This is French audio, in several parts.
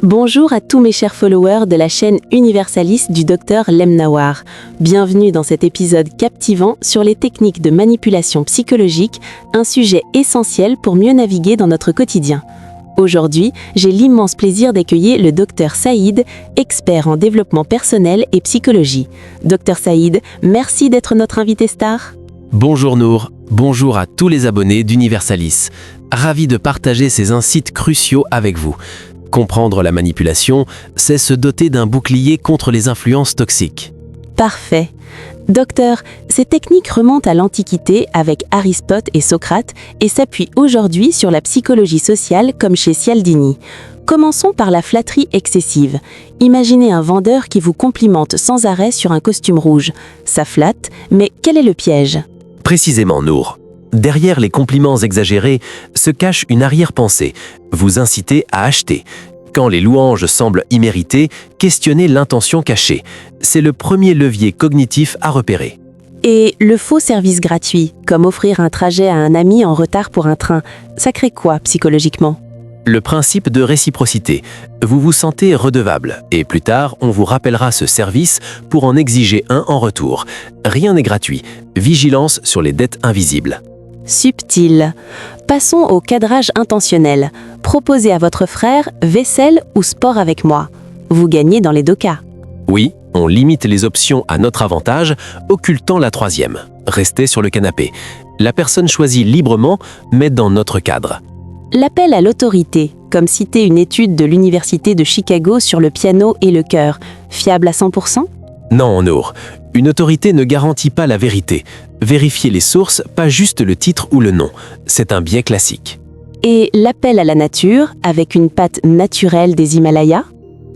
Bonjour à tous mes chers followers de la chaîne Universalis du Dr Lemnawar. Bienvenue dans cet épisode captivant sur les techniques de manipulation psychologique, un sujet essentiel pour mieux naviguer dans notre quotidien. Aujourd'hui, j'ai l'immense plaisir d'accueillir le Dr Saïd, expert en développement personnel et psychologie. Dr Saïd, merci d'être notre invité star. Bonjour Nour, bonjour à tous les abonnés d'Universalis. Ravi de partager ces insights cruciaux avec vous. Comprendre la manipulation, c'est se doter d'un bouclier contre les influences toxiques. Parfait. Docteur, ces techniques remontent à l'Antiquité avec Aristote et Socrate et s'appuient aujourd'hui sur la psychologie sociale comme chez Cialdini. Commençons par la flatterie excessive. Imaginez un vendeur qui vous complimente sans arrêt sur un costume rouge. Ça flatte, mais quel est le piège ? Précisément Nour. Derrière les compliments exagérés se cache une arrière-pensée, vous inciter à acheter. Quand les louanges semblent imméritées, questionnez l'intention cachée. C'est le premier levier cognitif à repérer. Et le faux service gratuit, comme offrir un trajet à un ami en retard pour un train, ça crée quoi psychologiquement ? Le principe de réciprocité. Vous vous sentez redevable et plus tard, on vous rappellera ce service pour en exiger un en retour. Rien n'est gratuit. Vigilance sur les dettes invisibles. Subtil. Passons au cadrage intentionnel. Proposez à votre frère vaisselle ou sport avec moi. Vous gagnez dans les deux cas. Oui, on limite les options à notre avantage, occultant la troisième. Restez sur le canapé. La personne choisit librement, mais dans notre cadre. L'appel à l'autorité, comme citer une étude de l'Université de Chicago sur le piano et le cœur, fiable à 100%? Non, Nour. Une autorité ne garantit pas la vérité. Vérifiez les sources, pas juste le titre ou le nom. C'est un biais classique. Et l'appel à la nature, avec une pâte naturelle des Himalayas?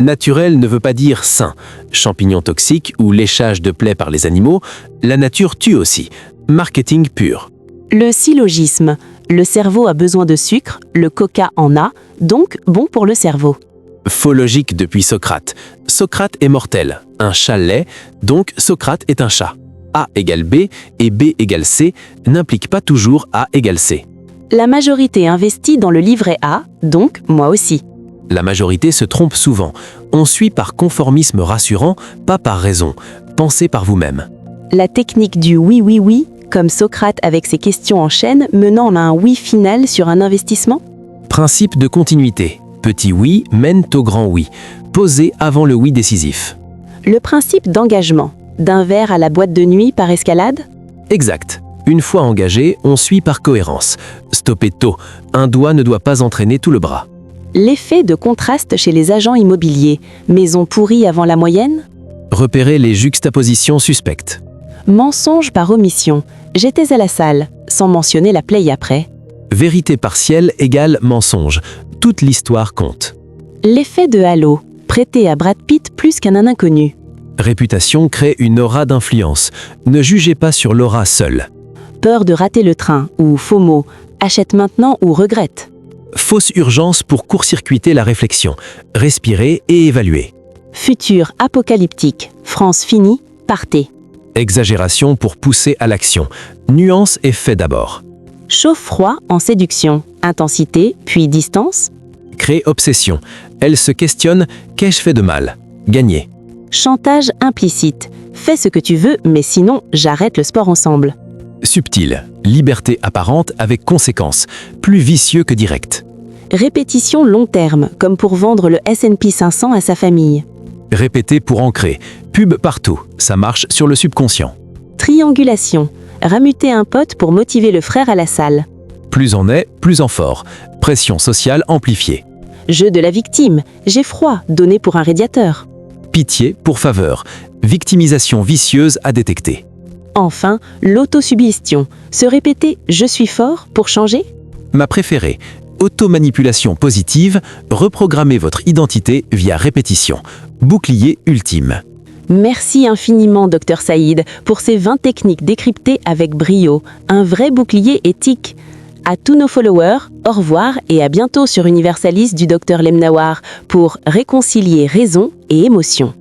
Naturel ne veut pas dire sain. Champignons toxiques ou léchage de plaies par les animaux, la nature tue aussi. Marketing pur. Le syllogisme. Le cerveau a besoin de sucre, le coca en a, donc bon pour le cerveau. Faux logique depuis Socrate. Socrate est mortel. Un chat l'est, donc Socrate est un chat. A égale B et B égale C n'implique pas toujours A égale C. La majorité investit dans le livret A, donc moi aussi. La majorité se trompe souvent. On suit par conformisme rassurant, pas par raison. Pensez par vous-même. La technique du oui, oui, oui, comme Socrate avec ses questions en chaîne menant à un oui final sur un investissement? Principe de continuité. Petit oui mène au grand oui. Posez avant le oui décisif. Le principe d'engagement. D'un verre à la boîte de nuit par escalade? Exact. Une fois engagé, on suit par cohérence. Stoppez tôt. Un doigt ne doit pas entraîner tout le bras. L'effet de contraste chez les agents immobiliers. Maison pourrie avant la moyenne? Repérez les juxtapositions suspectes. Mensonge par omission. J'étais à la salle, sans mentionner la play après. Vérité partielle égale mensonge. Toute l'histoire compte. L'effet de halo. Prêter à Brad Pitt plus qu'à un inconnu. Réputation crée une aura d'influence. Ne jugez pas sur l'aura seule. Peur de rater le train ou FOMO. Achète maintenant ou regrette. Fausse urgence pour court-circuiter la réflexion. Respirez et évaluez. Futur apocalyptique. France finie, partez. Exagération pour pousser à l'action. Nuance et fait d'abord. Chaud-froid en séduction. Intensité, puis distance. Crée obsession. Elle se questionne « qu'ai-je fait de mal ?» Gagné. Chantage implicite. Fais ce que tu veux, mais sinon, j'arrête le sport ensemble. Subtil. Liberté apparente avec conséquence. Plus vicieux que direct. Répétition long terme, comme pour vendre le S&P 500 à sa famille. Répéter pour ancrer. Pub partout. Ça marche sur le subconscient. Triangulation. Ramuter un pote pour motiver le frère à la salle. Plus on est, plus en fort. Pression sociale amplifiée. Jeu de la victime. J'ai froid, donné pour un radiateur. Pitié pour faveur. Victimisation vicieuse à détecter. Enfin, l'autosuggestion. Se répéter « je suis fort » pour changer? Ma préférée. Automanipulation positive. Reprogrammez votre identité via répétition. Bouclier ultime. Merci infiniment, Dr Saïd, pour ces 20 techniques décryptées avec brio. Un vrai bouclier éthique. À tous nos followers, au revoir et à bientôt sur Universalis du Dr Lemnawar pour réconcilier raison et émotion.